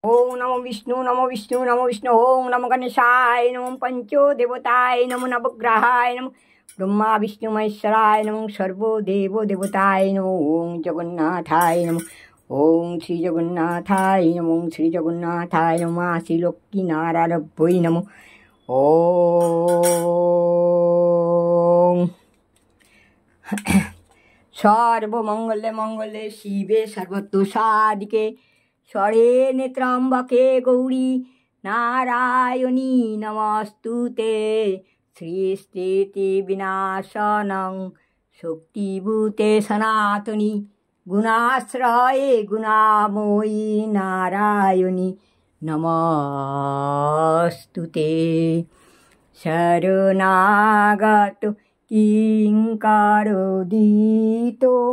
ओम नमो विष्णु नमो विष्णु ओम नमो गणेशाय नमो पंचो देवताय नमो नवग्रहाय नमो ब्रह्मा विष्णु महेश्वराय नमो सर्वो देवो देवताय नमो ओम जगन्नाथाय नमो ओम श्री जगन्नाथाय नमो श्री जगन्नाथाय नमो श्री लक्ष्मी नारायणभ्यै नमो ओम सर्वमंगले मंगले शिवे सर्वतो साधिके शरण्ये त्र्यंबके गौरी नारायणी नमस्तुते सृष्टि विनाशनं शक्तिभूते सनातनी गुणाश्रये गुणामयी नारायणी नमस्तुते शरणागत किंकारोदितो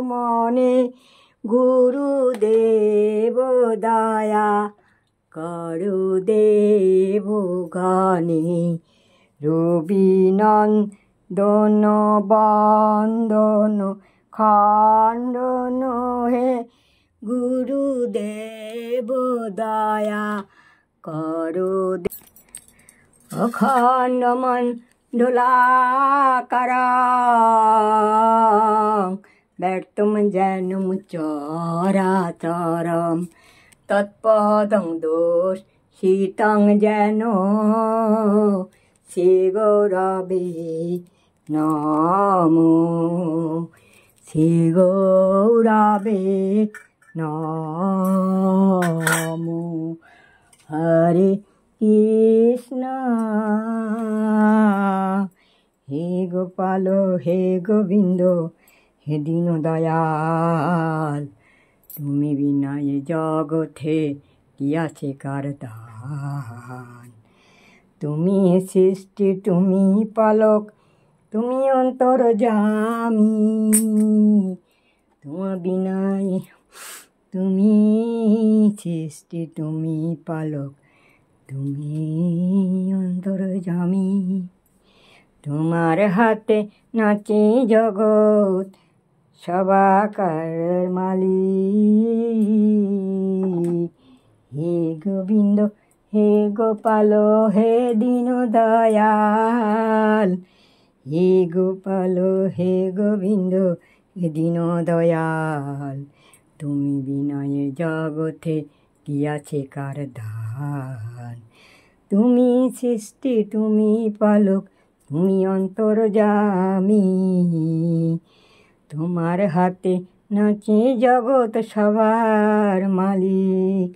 मने गुरुदेव दया गुरुदेव गाने रविनंदन बंदन खंडन हे गुरुदेव दया गुरुदेव अखंड मंडलाकारा व्यक्तं जनुं चराचरं तत्पदं दोषितं जनो श्रीगुरवे नमो श्रीगुरवे नमो हरे कृष्ण हे गोपाल हे गोविंद हे दीन दयाल তুমি বিনা এ জগতে কি আছে কার দান তুমি সৃষ্টি তুমি পালক তুমি অন্তর্যামী তোমার বিনা তুমি সৃষ্টি তুমি পালক তুমি অন্তর্যামী তোমার হাতে নাচে জগৎ সবাকার মালিক হে গোবিন্দ হে গোপাল হে দীন দয়াল হে গোপাল হে গোবিন্দ হে দীন দয়াল তুমি বিনয়ে জগতে কি আছে কার দান তুমি সৃষ্টি তুমি পালক তুমি অন্তর্যামী তোমার হাতে নাচে জগৎ সবার মালিক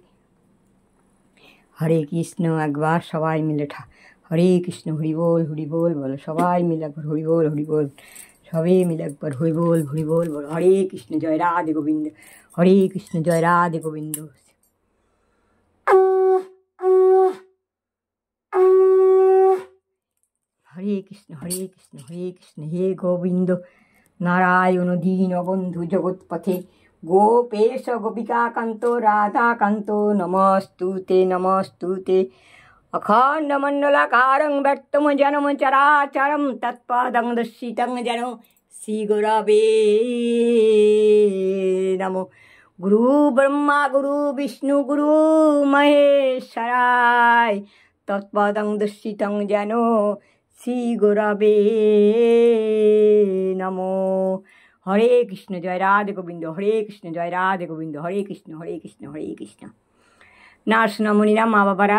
হরে কৃষ্ণ একবার সবাই মিলে হরে কৃষ্ণ হরি বল বলো সবাই মিলে একবার হরি বল সবাই মিলে একবার হরি বল বলো হরে কৃষ্ণ জয় রাধে গোবিন্দ হরে কৃষ্ণ জয় রাধে গোবিন্দ হরে কৃষ্ণ হে গোবিন্দ নারায়ণ দীনবন্ধু জগৎপথে গোপেশ গোপিকাকান্ত রাধাকান্ত নমস্তুতে অখণ্ডমণ্ডলাকারং ব্যক্তম জনম চরাচরম তৎপদং দর্শিতং যেন শ্রীগুরবে নমো গুরু ব্রহ্মা গুরু বিষ্ণু গুরু মহেশ্বরায় তৎপদং দর্শিতং যেন শ্রীগুরবে নমো হরে কৃষ্ণ জয় রাধে গোবিন্দ হরে কৃষ্ণ জয় রাধে গোবিন্দ হরে কৃষ্ণ নার্স নমনীরা মা বাবারা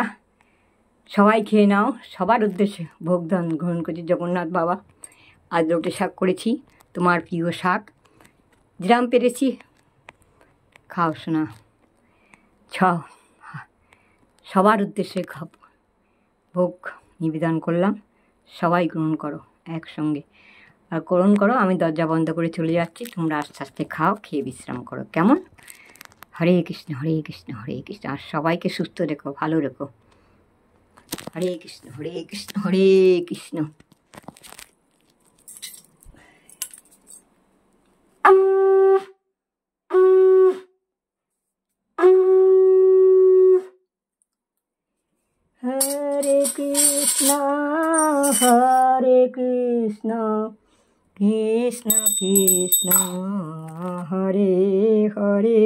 সবাই খেয়ে নাও সবার উদ্দেশ্যে ভোগদান গ্রহণ করছি জগন্নাথ বাবা আজ লোটে শাক করেছি তোমার প্রিয় শাক যেরাম পেরেছি খাও শোনা সবার উদ্দেশ্যে ভোগ নিবেদন করলাম সবাই গ্রহণ করো একসঙ্গে আর গ্রহণ করো আমি দরজা বন্ধ করে চলে যাচ্ছি তোমরা আস্তে আস্তে খাও খেয়ে বিশ্রাম করো কেমন হরে কৃষ্ণ আর সবাইকে সুস্থ রেখো ভালো রেখো হরে কৃষ্ণ হরে কৃষ্ণ কৃষ্ণ কৃষ্ণ হরে হরে